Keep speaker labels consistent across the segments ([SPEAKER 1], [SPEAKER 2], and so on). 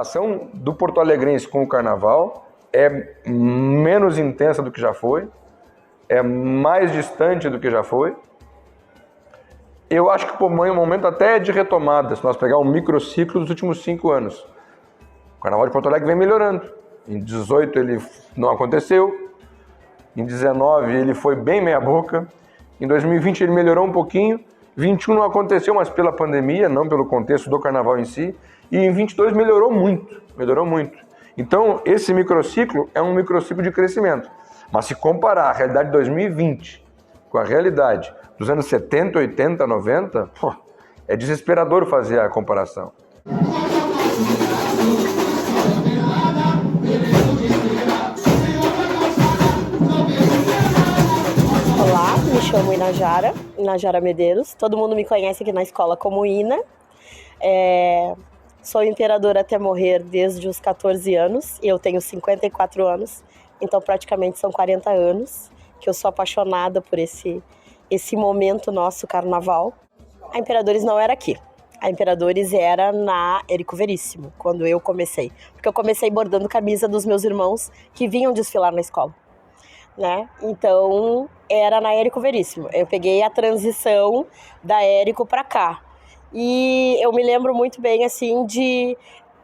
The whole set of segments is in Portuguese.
[SPEAKER 1] relação do porto-alegrense com o carnaval é menos intensa do que já foi, é mais distante do que já foi. Eu acho que o momento até é de retomada, se nós pegar um microciclo dos últimos 5 anos. O Carnaval de Porto Alegre vem melhorando. Em 18 ele não aconteceu, em 19 ele foi bem meia boca, em 2020 ele melhorou um pouquinho, 21 não aconteceu, mas pela pandemia, não pelo contexto do Carnaval em si, e em 22 melhorou muito. Então esse microciclo é um microciclo de crescimento. Mas se comparar a realidade de 2020 com a realidade dos anos 70, 80, 90, é desesperador fazer a comparação.
[SPEAKER 2] Olá, me chamo Inajara Medeiros. Todo mundo me conhece aqui na escola como Ina. Sou imperadora até morrer desde os 14 anos e eu tenho 54 anos. Então praticamente são 40 anos que eu sou apaixonada por esse momento nosso carnaval. A Imperadores não era aqui. A Imperadores era na Érico Veríssimo, quando eu comecei. Porque eu comecei bordando camisa dos meus irmãos que vinham desfilar na escola, né? Então era na Érico Veríssimo. Eu peguei a transição da Érico para cá. E eu me lembro muito bem assim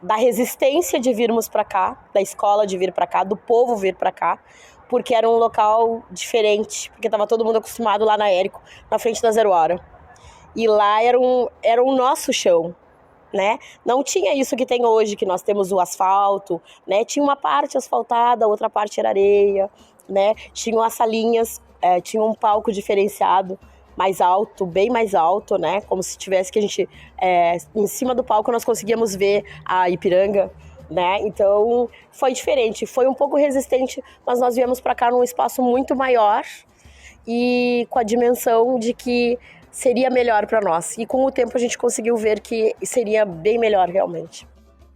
[SPEAKER 2] da resistência de virmos para cá, da escola de vir para cá, do povo vir para cá, porque era um local diferente, porque estava todo mundo acostumado lá na Érico, na frente da Zero Hora. E lá era um nosso chão, né? Não tinha isso que tem hoje, que nós temos o asfalto, né? Tinha uma parte asfaltada, a outra parte era areia, né? Tinham as salinhas, tinha um palco diferenciado, mais alto, bem mais alto, né? Como se tivesse que a gente... em cima do palco nós conseguíamos ver a Ipiranga, né? Então foi diferente, foi um pouco resistente, mas nós viemos para cá num espaço muito maior e com a dimensão de que seria melhor para nós. E com o tempo a gente conseguiu ver que seria bem melhor realmente.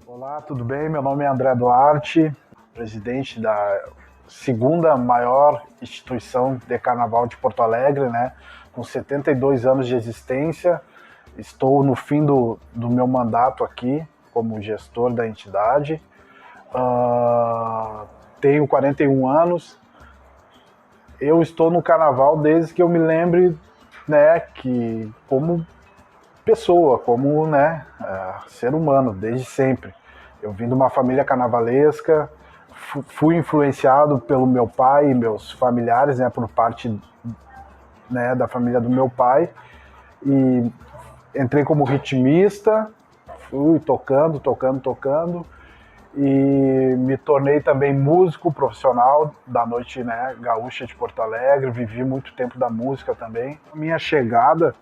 [SPEAKER 3] Olá, tudo bem? Meu nome é André Duarte, presidente da segunda maior instituição de carnaval de Porto Alegre, né? Com 72 anos de existência. Estou no fim do meu mandato aqui como gestor da entidade. Tenho 41 anos. Eu estou no carnaval desde que eu me lembre, né, que como pessoa, como, né, ser humano, desde sempre. Eu vim de uma família carnavalesca, fui influenciado pelo meu pai e meus familiares, né, por parte, né, da família do meu pai, e entrei como ritmista, fui tocando, e me tornei também músico profissional da noite, né, gaúcha de Porto Alegre, vivi muito tempo da música também. Minha chegada,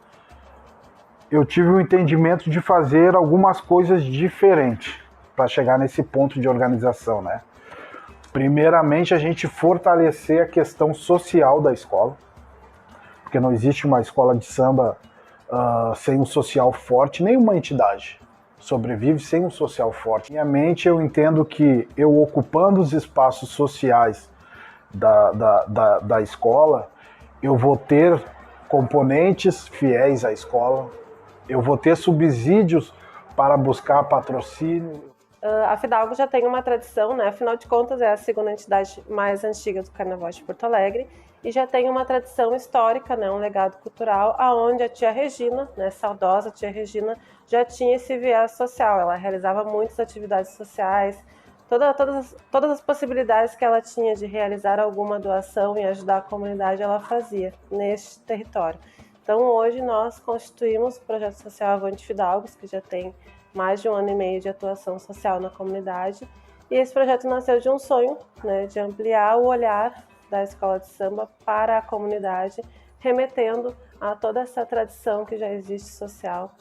[SPEAKER 3] eu tive o entendimento de fazer algumas coisas diferentes para chegar nesse ponto de organização, né? Primeiramente, a gente fortalecer a questão social da escola, porque não existe uma escola de samba sem um social forte, nenhuma entidade sobrevive sem um social forte. Minha mente, eu entendo que eu ocupando os espaços sociais da escola, eu vou ter componentes fiéis à escola, eu vou ter subsídios para buscar patrocínio.
[SPEAKER 4] A Fidalgo já tem uma tradição, né? Afinal de contas é a segunda entidade mais antiga do Carnaval de Porto Alegre e já tem uma tradição histórica, né? Um legado cultural, aonde a tia Regina, né? Saudosa tia Regina, já tinha esse viés social. Ela realizava muitas atividades sociais, todas as possibilidades que ela tinha de realizar alguma doação e ajudar a comunidade, ela fazia neste território. Então hoje nós constituímos o Projeto Social Avante Fidalgos, que já tem mais de 1 ano e meio de atuação social na comunidade. E esse projeto nasceu de um sonho, né, de ampliar o olhar da escola de samba para a comunidade, remetendo a toda essa tradição que já existe social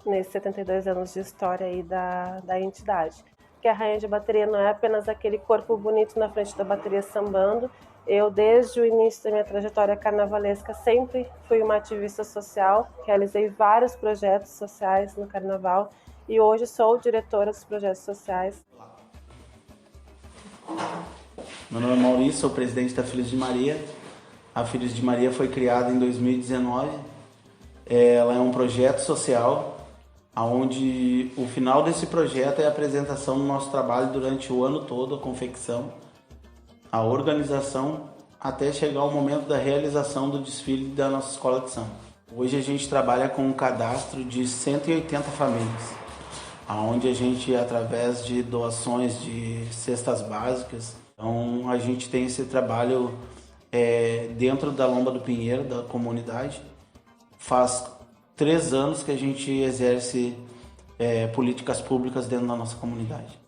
[SPEAKER 4] nesses 72 anos de história aí da entidade. Que a Rainha de Bateria não é apenas aquele corpo bonito na frente da bateria sambando. Eu, desde o início da minha trajetória carnavalesca, sempre fui uma ativista social, realizei vários projetos sociais no carnaval, e hoje sou diretora dos projetos sociais.
[SPEAKER 5] Meu nome é Maurício, sou presidente da Filhos de Maria. A Filhos de Maria foi criada em 2019. Ela é um projeto social onde o final desse projeto é a apresentação do nosso trabalho durante o ano todo, a confecção, a organização, até chegar ao momento da realização do desfile da nossa escola de samba. Hoje a gente trabalha com um cadastro de 180 famílias, onde a gente, através de doações de cestas básicas, então a gente tem esse trabalho dentro da Lomba do Pinheiro, da comunidade. Faz 3 anos que a gente exerce políticas públicas dentro da nossa comunidade.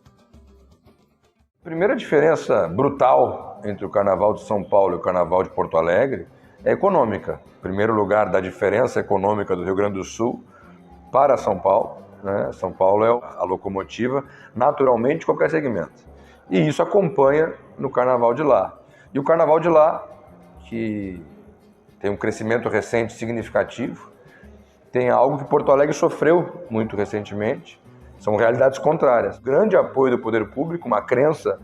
[SPEAKER 1] A primeira diferença brutal entre o Carnaval de São Paulo e o Carnaval de Porto Alegre é econômica. Em primeiro lugar, da diferença econômica do Rio Grande do Sul para São Paulo, né? São Paulo é a locomotiva naturalmente de qualquer segmento. E isso acompanha no Carnaval de lá. E o Carnaval de lá, que tem um crescimento recente significativo, tem algo que Porto Alegre sofreu muito recentemente, são realidades contrárias. Grande apoio do poder público, uma crença,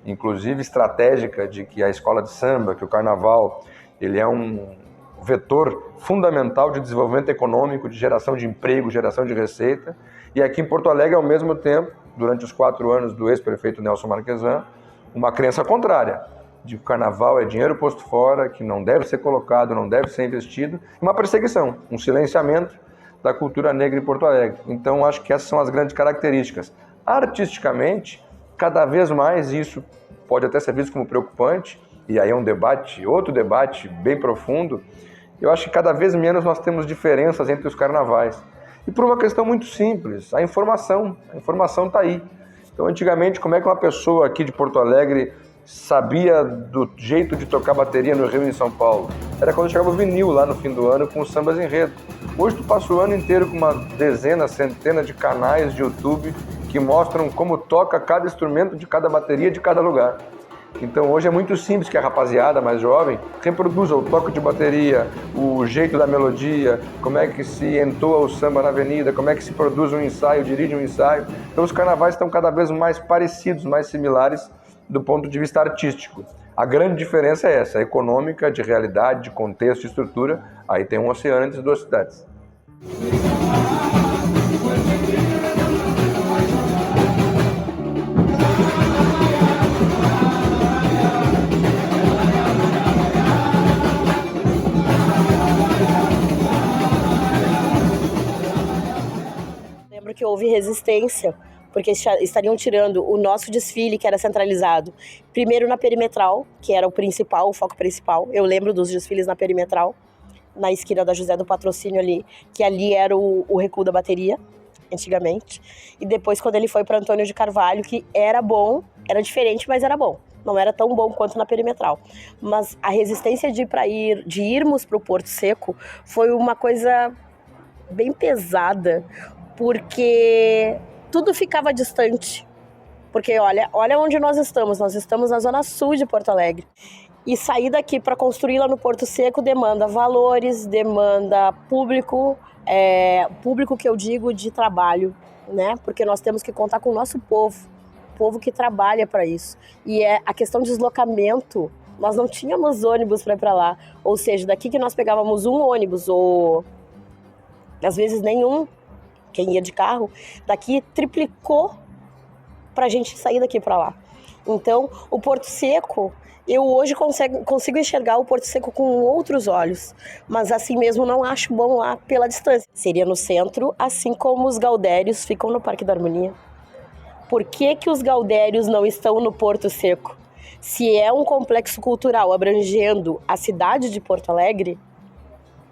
[SPEAKER 1] inclusive estratégica, de que a escola de samba, que o carnaval, ele é um vetor fundamental de desenvolvimento econômico, de geração de emprego, geração de receita. E aqui em Porto Alegre, ao mesmo tempo, durante os 4 anos do ex-prefeito Nelson Marquesan, uma crença contrária, de que o carnaval é dinheiro posto fora, que não deve ser colocado, não deve ser investido, uma perseguição, um silenciamento da cultura negra em Porto Alegre. Então, acho que essas são as grandes características. Artisticamente, cada vez mais isso pode até ser visto como preocupante, e aí é um debate, outro debate bem profundo. Eu acho que cada vez menos nós temos diferenças entre os carnavais. E por uma questão muito simples, a informação está aí. Então, antigamente, como é que uma pessoa aqui de Porto Alegre sabia do jeito de tocar bateria no Rio e em São Paulo? Era quando chegava o vinil lá no fim do ano com os sambas enredo. Hoje tu passa o ano inteiro com uma dezena, centena de canais de YouTube que mostram como toca cada instrumento de cada bateria de cada lugar. Então hoje é muito simples que a rapaziada mais jovem reproduza o toque de bateria, o jeito da melodia, como é que se entoa o samba na avenida, como é que se produz um ensaio, dirige um ensaio. Então os carnavais estão cada vez mais parecidos, mais similares do ponto de vista artístico. A grande diferença é essa, econômica, de realidade, de contexto, de estrutura. Aí tem um oceano entre as duas cidades.
[SPEAKER 2] Lembro que houve resistência, porque estariam tirando o nosso desfile, que era centralizado, primeiro na Perimetral, que era o principal, o foco principal. Eu lembro dos desfiles na Perimetral, na esquina da José do Patrocínio ali, que ali era o recuo da bateria, antigamente. E depois, quando ele foi para Antônio de Carvalho, que era bom, era diferente, mas era bom. Não era tão bom quanto na Perimetral. Mas a resistência de irmos para o Porto Seco foi uma coisa bem pesada, porque tudo ficava distante. Porque olha onde nós estamos na zona sul de Porto Alegre. E sair daqui para construir lá no Porto Seco demanda valores, demanda público, público que eu digo de trabalho, né? Porque nós temos que contar com o nosso povo que trabalha para isso. E a questão de deslocamento, nós não tínhamos ônibus para ir para lá. Ou seja, daqui que nós pegávamos um ônibus, ou às vezes nenhum, quem ia de carro, daqui triplicou para a gente sair daqui para lá. Então, o Porto Seco, eu hoje consigo enxergar o Porto Seco com outros olhos, mas assim mesmo não acho bom lá pela distância. Seria no centro, assim como os Gaudérios ficam no Parque da Harmonia. Por que os Gaudérios não estão no Porto Seco? Se é um complexo cultural abrangendo a cidade de Porto Alegre,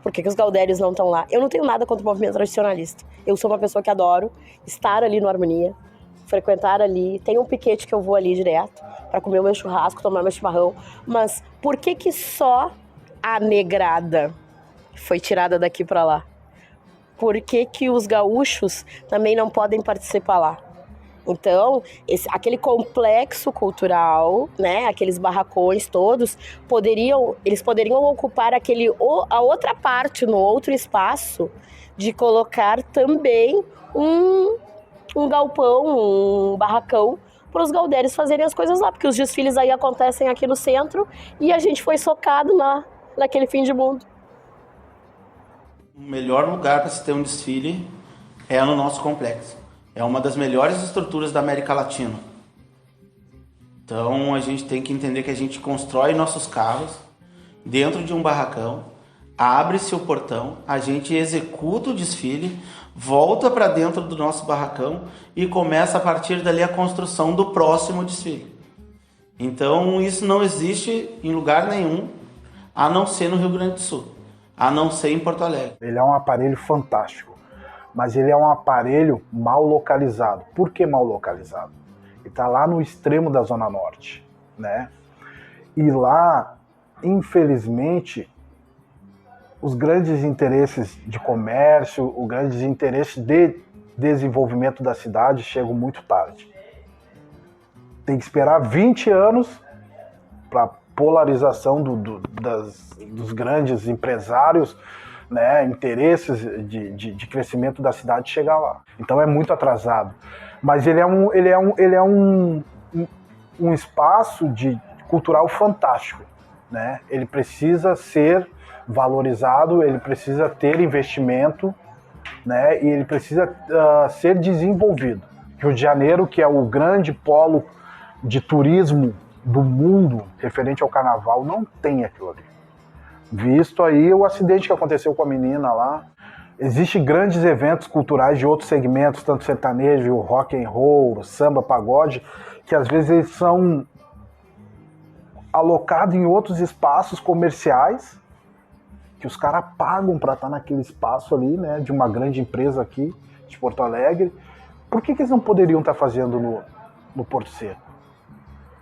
[SPEAKER 2] por que os Gaudérios não estão lá? Eu não tenho nada contra o movimento tradicionalista. Eu sou uma pessoa que adoro estar ali no Harmonia, frequentar ali. Tem um piquete que eu vou ali direto para comer o meu churrasco, tomar meu chimarrão. Mas por que a negrada foi tirada daqui para lá? Por que os gaúchos também não podem participar lá? Então, aquele complexo cultural, né, aqueles barracões todos, eles poderiam ocupar a outra parte, no outro espaço, de colocar também um galpão, um barracão, para os gaudérios fazerem as coisas lá, porque os desfiles aí acontecem aqui no centro e a gente foi socado naquele fim de mundo.
[SPEAKER 5] O melhor lugar para se ter um desfile é no nosso complexo. É uma das melhores estruturas da América Latina. Então a gente tem que entender que a gente constrói nossos carros dentro de um barracão, abre-se o portão, a gente executa o desfile, volta para dentro do nosso barracão e começa a partir dali a construção do próximo desfile. Então isso não existe em lugar nenhum, a não ser no Rio Grande do Sul, a não ser em Porto Alegre.
[SPEAKER 3] Ele é um aparelho fantástico, mas ele é um aparelho mal localizado. Por que mal localizado? Ele está lá no extremo da Zona Norte, né? E lá, infelizmente, os grandes interesses de comércio, os grandes interesses de desenvolvimento da cidade chegam muito tarde. Tem que esperar 20 anos para a polarização dos grandes empresários, né, interesses de crescimento da cidade chegar lá. Então é muito atrasado. Mas ele é um espaço cultural fantástico, né? Ele precisa ser valorizado, ele precisa ter investimento, né? E ele precisa ser desenvolvido. Rio de Janeiro, que é o grande polo de turismo do mundo referente ao carnaval, não tem aquilo ali. Visto aí o acidente que aconteceu com a menina lá. Existem grandes eventos culturais de outros segmentos, tanto sertanejo, rock and roll, samba, pagode, que às vezes eles são alocados em outros espaços comerciais, que os caras pagam para estar naquele espaço ali, né, de uma grande empresa aqui de Porto Alegre. Por que eles não poderiam estar fazendo no Porto Seco?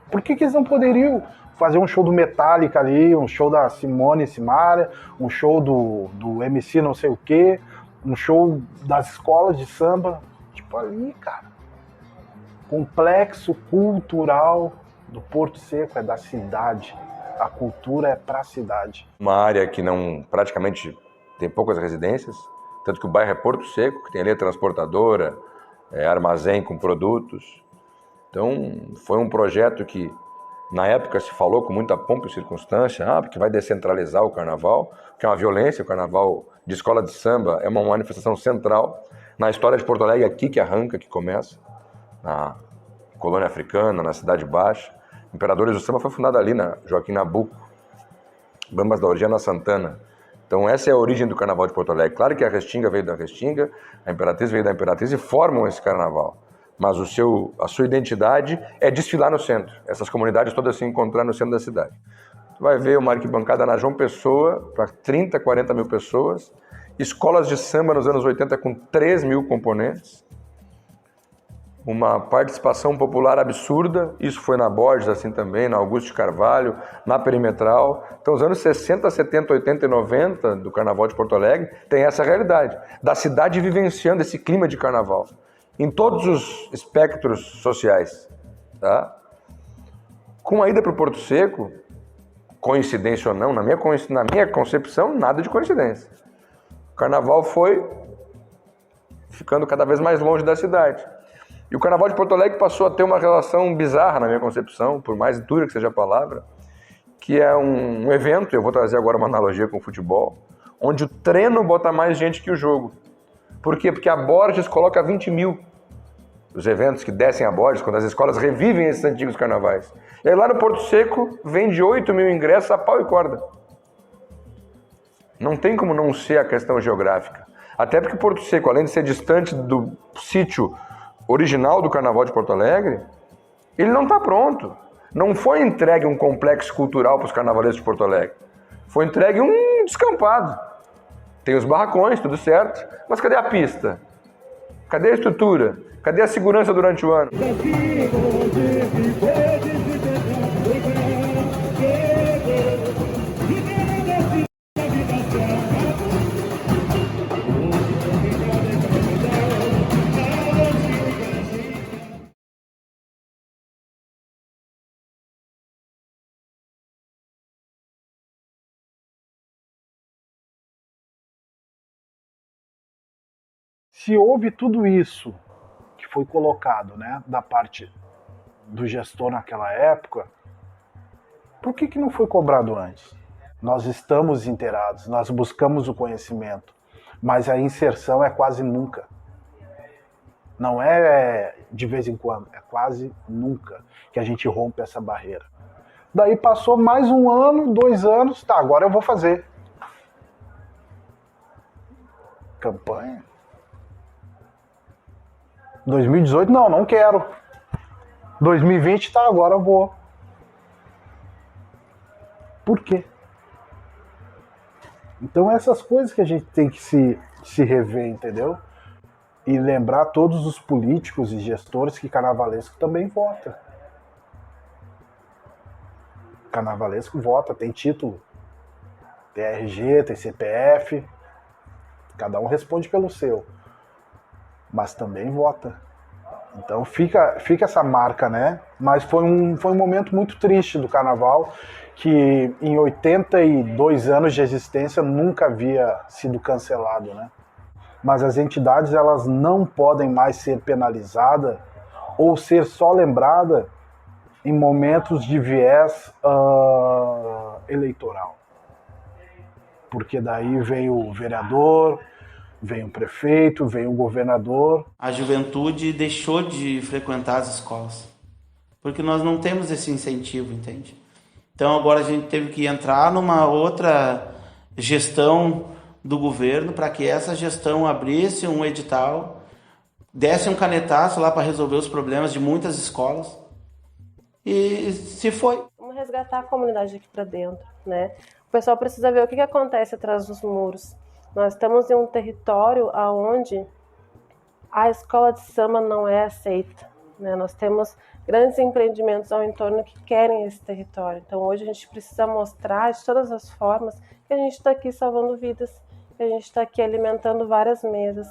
[SPEAKER 3] Por que eles não poderiam fazer um show do Metallica ali, um show da Simone e Simaria, um show do MC não sei o quê, um show das escolas de samba, tipo ali, cara. Complexo cultural do Porto Seco é da cidade. A cultura é pra cidade.
[SPEAKER 1] Uma área que não praticamente tem poucas residências, tanto que o bairro é Porto Seco, que tem ali a transportadora, armazém com produtos. Então, foi um projeto que na época se falou com muita pompa e circunstância, porque vai descentralizar o carnaval, que é uma violência. O carnaval de escola de samba é uma manifestação central na história de Porto Alegre, aqui que arranca, que começa, na colônia africana, na Cidade Baixa. Imperadores do Samba foi fundado ali, na Joaquim Nabuco, Bambas da Orgia na Santana. Então essa é a origem do carnaval de Porto Alegre. Claro que a Restinga veio da Restinga, a Imperatriz veio da Imperatriz e formam esse carnaval. Mas a sua identidade é desfilar no centro. Essas comunidades todas se encontrar no centro da cidade. Tu vai ver uma arquibancada na João Pessoa para 30, 40 mil pessoas, escolas de samba nos anos 80 com 3 mil componentes, uma participação popular absurda. Isso foi na Borges assim também, na Augusto de Carvalho, na Perimetral. Então os anos 60, 70, 80 e 90 do Carnaval de Porto Alegre tem essa realidade, da cidade vivenciando esse clima de carnaval em todos os espectros sociais, tá? Com a ida para o Porto Seco, coincidência ou não, na minha concepção, nada de coincidência. O carnaval foi ficando cada vez mais longe da cidade. E o carnaval de Porto Alegre passou a ter uma relação bizarra, na minha concepção, por mais dura que seja a palavra, que é um evento, eu vou trazer agora uma analogia com o futebol, onde o treino bota mais gente que o jogo. Por quê? Porque a Borges coloca 20 mil. Os eventos que descem a Borges, quando as escolas revivem esses antigos carnavais. E aí lá no Porto Seco, vende 8 mil ingressos a pau e corda. Não tem como não ser a questão geográfica. Até porque Porto Seco, além de ser distante do sítio original do Carnaval de Porto Alegre, ele não está pronto. Não foi entregue um complexo cultural para os carnavaleiros de Porto Alegre. Foi entregue um descampado. Tem os barracões, tudo certo, mas cadê a pista? Cadê a estrutura? Cadê a segurança durante o ano?
[SPEAKER 3] Se houve tudo isso que foi colocado, né, da parte do gestor naquela época, por que não foi cobrado antes? Nós estamos inteirados, nós buscamos o conhecimento, mas a inserção é quase nunca. Não é de vez em quando, é quase nunca que a gente rompe essa barreira. Daí passou mais 1 ano, 2 anos, tá, agora eu vou fazer. Campanha? 2018, não quero. 2020, tá, agora eu vou. Por quê? Então essas coisas que a gente tem que se rever, entendeu? E lembrar todos os políticos e gestores que carnavalesco também vota. Carnavalesco vota, tem título, tem RG, tem CPF, cada um responde pelo seu, mas também vota. Então fica essa marca, né? Mas foi um momento muito triste do carnaval, que em 82 anos de existência nunca havia sido cancelado, né? Mas as entidades, elas não podem mais ser penalizadas ou ser só lembradas em momentos de viés eleitoral. Porque daí vem o vereador, vem o prefeito, vem o governador.
[SPEAKER 5] A juventude deixou de frequentar as escolas, porque nós não temos esse incentivo, entende? Então agora a gente teve que entrar numa outra gestão do governo para que essa gestão abrisse um edital, desse um canetaço lá para resolver os problemas de muitas escolas. E se foi.
[SPEAKER 4] Vamos resgatar a comunidade aqui para dentro, né? O pessoal precisa ver o que acontece atrás dos muros. Nós estamos em um território onde a escola de samba não é aceita, né? Nós temos grandes empreendimentos ao entorno que querem esse território. Então hoje a gente precisa mostrar de todas as formas que a gente está aqui salvando vidas, que a gente está aqui alimentando várias mesas.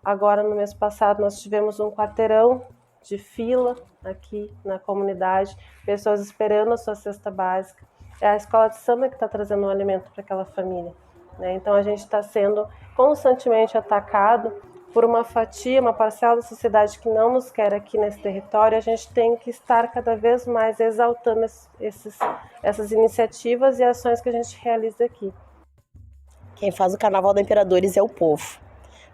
[SPEAKER 4] Agora, no mês passado, nós tivemos um quarteirão de fila aqui na comunidade, pessoas esperando a sua cesta básica. É a escola de samba que está trazendo um alimento para aquela família, né? Então a gente está sendo constantemente atacado por uma fatia, uma parcela da sociedade que não nos quer aqui nesse território. A gente tem que estar cada vez mais exaltando essas iniciativas e ações que a gente realiza aqui.
[SPEAKER 2] Quem faz o Carnaval da Imperadores é o povo.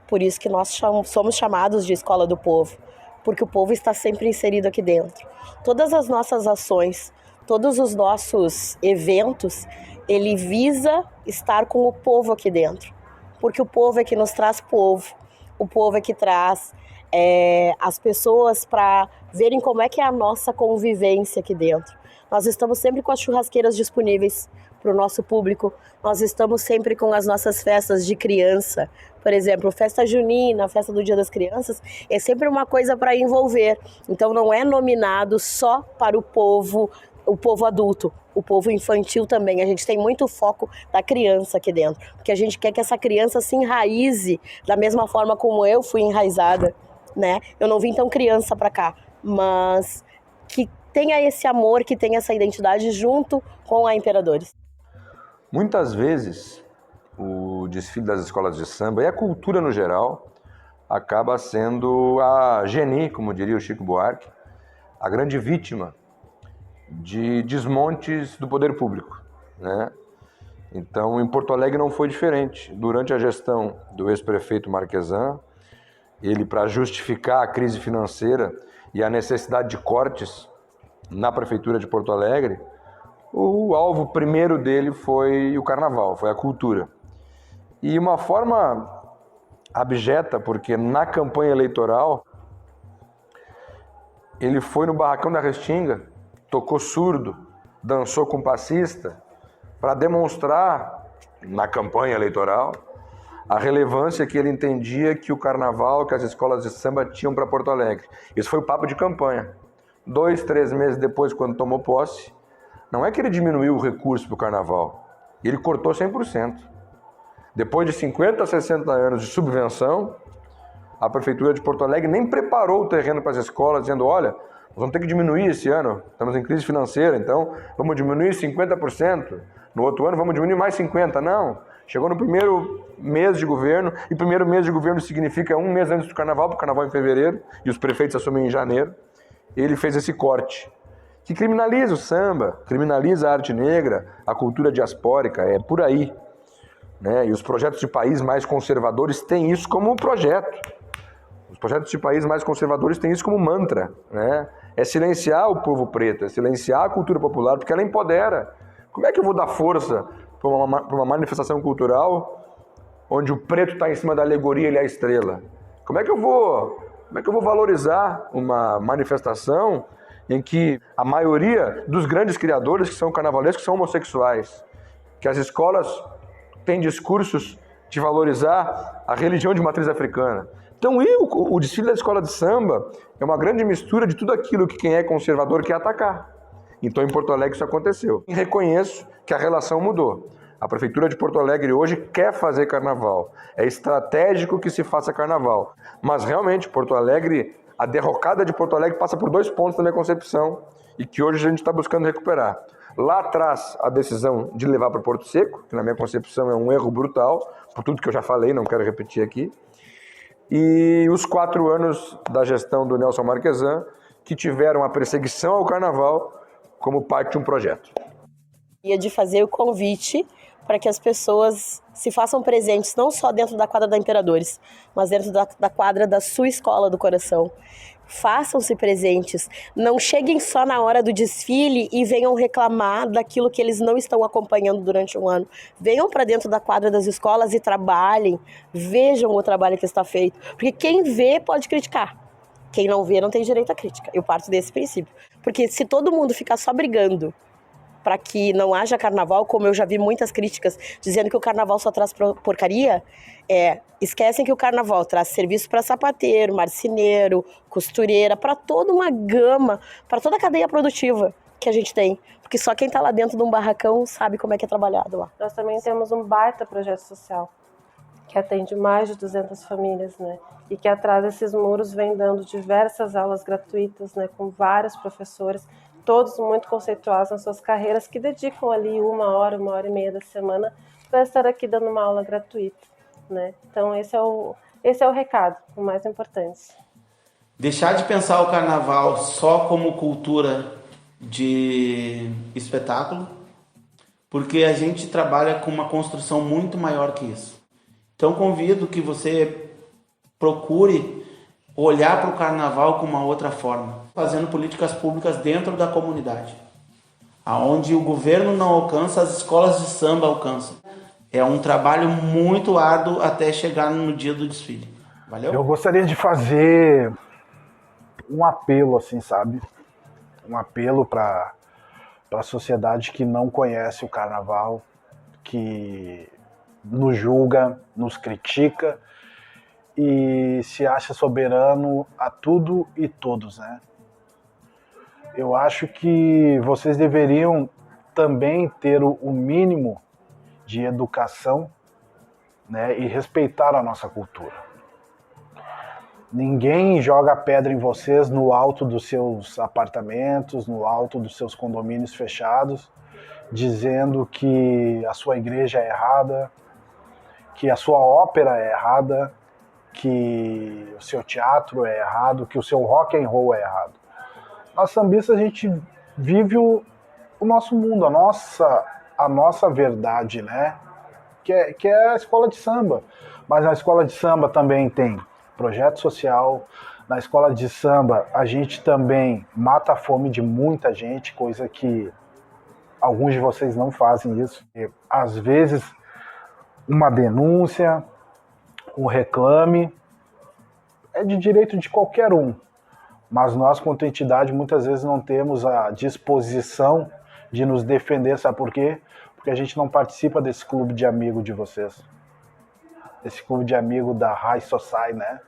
[SPEAKER 2] Por isso que nós somos chamados de Escola do Povo, porque o povo está sempre inserido aqui dentro. Todas as nossas ações, todos os nossos eventos, ele visa estar com o povo aqui dentro, porque o povo é que nos traz povo, o povo é que traz as pessoas para verem como é que é a nossa convivência aqui dentro. Nós estamos sempre com as churrasqueiras disponíveis para o nosso público, nós estamos sempre com as nossas festas de criança. Por exemplo, festa junina, festa do Dia das Crianças, é sempre uma coisa para envolver. Então não é nominado só para o povo adulto, o povo infantil também. A gente tem muito foco da criança aqui dentro, porque a gente quer que essa criança se enraize da mesma forma como eu fui enraizada, né? Eu não vim tão criança para cá, mas que tenha esse amor, que tenha essa identidade junto com a Imperadores.
[SPEAKER 1] Muitas vezes, o desfile das escolas de samba e a cultura no geral acaba sendo a geni, como diria o Chico Buarque, a grande vítima de desmontes do poder público, né? Então, em Porto Alegre não foi diferente. Durante a gestão do ex-prefeito Marquesan, ele, para justificar a crise financeira e a necessidade de cortes na prefeitura de Porto Alegre, o alvo primeiro dele foi o carnaval, foi a cultura. E uma forma abjeta, porque na campanha eleitoral ele foi no Barracão da Restinga, tocou surdo, dançou com passista, para demonstrar na campanha eleitoral a relevância que ele entendia que o carnaval, que as escolas de samba tinham para Porto Alegre. Isso foi o papo de campanha. 2, 3 meses depois, quando tomou posse, não é que ele diminuiu o recurso para o carnaval, ele cortou 100%. Depois de 50 a 60 anos de subvenção, a Prefeitura de Porto Alegre nem preparou o terreno para as escolas, dizendo, olha, nós vamos ter que diminuir esse ano, estamos em crise financeira, então vamos diminuir 50%, no outro ano vamos diminuir mais 50%. Não, chegou no primeiro mês de governo, e primeiro mês de governo significa 1 mês antes do carnaval, porque o carnaval é em fevereiro, e os prefeitos assumem em janeiro. Ele fez esse corte, que criminaliza o samba, criminaliza a arte negra, a cultura diaspórica, é por aí, né? E os projetos de país mais conservadores têm isso como projeto. projetos de país mais conservadores têm isso como mantra, né? É silenciar o povo preto, é silenciar a cultura popular, porque ela empodera. Como é que eu vou dar força para uma manifestação cultural onde o preto está em cima da alegoria e ele é a estrela? Como é que eu vou valorizar uma manifestação em que a maioria dos grandes criadores que são carnavalescos são homossexuais? Que as escolas têm discursos de valorizar a religião de matriz africana. Então, o desfile da escola de samba é uma grande mistura de tudo aquilo que quem é conservador quer atacar. Então, em Porto Alegre isso aconteceu. E reconheço que a relação mudou. A Prefeitura de Porto Alegre hoje quer fazer carnaval. É estratégico que se faça carnaval. Mas, realmente, Porto Alegre, a derrocada de Porto Alegre passa por 2 pontos na minha concepção e que hoje a gente está buscando recuperar. Lá atrás, a decisão de levar para Porto Seco, que na minha concepção é um erro brutal, por tudo que eu já falei, não quero repetir aqui. E os 4 anos da gestão do Nelson Marquesan, que tiveram a perseguição ao carnaval como parte de um projeto.
[SPEAKER 2] De fazer o convite para que as pessoas se façam presentes, não só dentro da quadra da Imperadores, mas dentro da quadra da sua escola do coração. Façam-se presentes, não cheguem só na hora do desfile e venham reclamar daquilo que eles não estão acompanhando durante um ano. Venham para dentro da quadra das escolas e trabalhem, vejam o trabalho que está feito, porque quem vê pode criticar, quem não vê não tem direito à crítica. Eu parto desse princípio, porque se todo mundo ficar só brigando para que não haja carnaval, como eu já vi muitas críticas dizendo que o carnaval só traz porcaria, esquecem que o carnaval traz serviço para sapateiro, marceneiro, costureira, para toda uma gama, para toda a cadeia produtiva que a gente tem. Porque só quem está lá dentro de um barracão sabe como é que é trabalhado lá.
[SPEAKER 4] Nós também temos um baita projeto social, que atende mais de 200 famílias, né? E que atrás desses muros vem dando diversas aulas gratuitas, né? Com vários professores, todos muito conceituados nas suas carreiras, que dedicam ali 1 hora, 1h30 da semana para estar aqui dando uma aula gratuita, né? Então esse é o recado, o mais importante.
[SPEAKER 5] Deixar de pensar o carnaval só como cultura de espetáculo, porque a gente trabalha com uma construção muito maior que isso. Então convido que você procure olhar para o carnaval com uma outra forma, fazendo políticas públicas dentro da comunidade, aonde o governo não alcança, as escolas de samba alcançam. É um trabalho muito árduo até chegar no dia do desfile. Valeu?
[SPEAKER 3] Eu gostaria de fazer um apelo, assim, sabe? Um apelo para a sociedade que não conhece o carnaval, que nos julga, nos critica e se acha soberano a tudo e todos, né? Eu acho que vocês deveriam também ter o mínimo de educação, né, e respeitar a nossa cultura. Ninguém joga pedra em vocês no alto dos seus apartamentos, no alto dos seus condomínios fechados, dizendo que a sua igreja é errada, que a sua ópera é errada, que o seu teatro é errado, que o seu rock and roll é errado. Nós sambistas, a gente vive o nosso mundo, a nossa verdade, né? Que é a escola de samba. Mas na escola de samba também tem projeto social. Na escola de samba a gente também mata a fome de muita gente, coisa que alguns de vocês não fazem isso. E, às vezes, uma denúncia, um reclame, é de direito de qualquer um. Mas nós, quanto entidade, muitas vezes não temos a disposição de nos defender. Sabe por quê? Porque a gente não participa desse clube de amigo de vocês. Esse clube de amigo da High Society, né?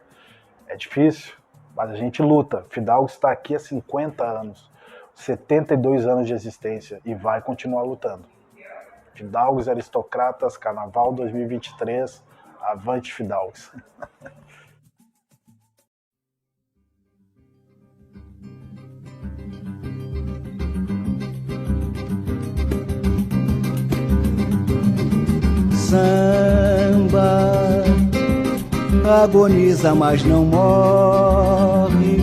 [SPEAKER 3] É difícil, mas a gente luta. Fidalgo está aqui há 50 anos, 72 anos de existência e vai continuar lutando. Fidalgos Aristocratas, Carnaval 2023, avante Fidalgos.
[SPEAKER 6] Samba agoniza, mas não morre.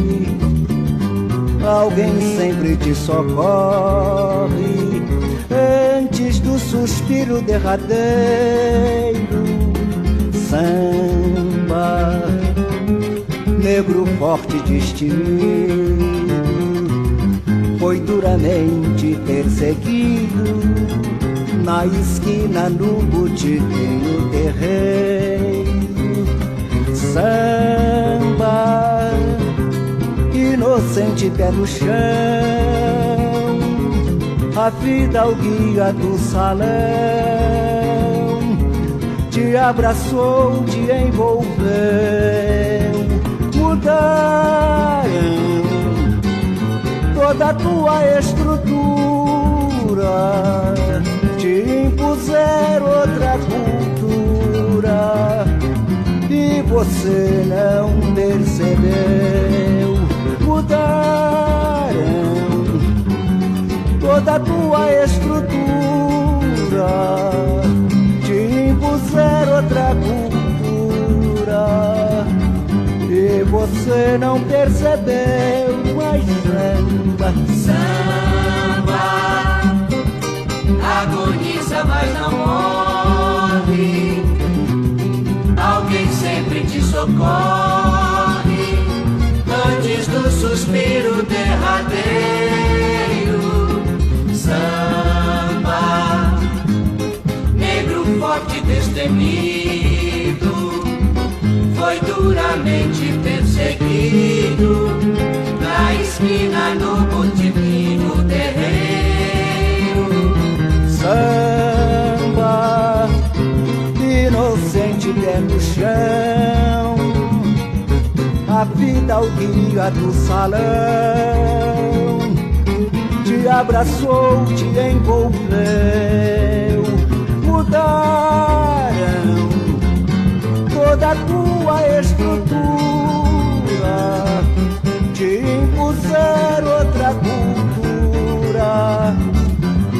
[SPEAKER 6] Alguém sempre te socorre antes do suspiro derradeiro. negro forte destemido, foi duramente perseguido na esquina no botiquinho terreiro. Samba, inocente pé no chão, a vida o guia do salão, te abraçou, te envolveu, mudaram toda a tua estrutura, te impuseram outra cultura e você não percebeu. Mudaram toda a tua estrutura, te impuseram outra cultura e você não percebeu. Mas
[SPEAKER 7] samba agoniza, mas não morre. Alguém sempre te socorre antes do suspiro derradeiro. Samba, negro forte destemido, foi duramente perseguido na esquina no botiquinho terreiro.
[SPEAKER 6] Samba, inocente pé no chão, a vida o guia do salão, te abraçou, te envolveu, mudaram toda a tua estrutura, te impuseram outra cultura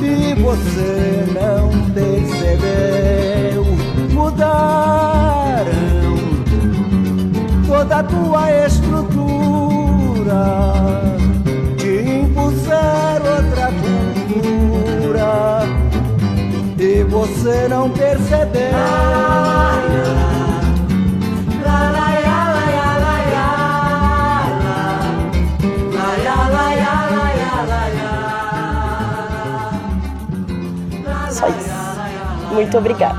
[SPEAKER 6] e você não percebeu. Mudaram toda a tua estrutura, te impuseram outra cultura e você não percebeu.
[SPEAKER 2] Só isso. Muito obrigada.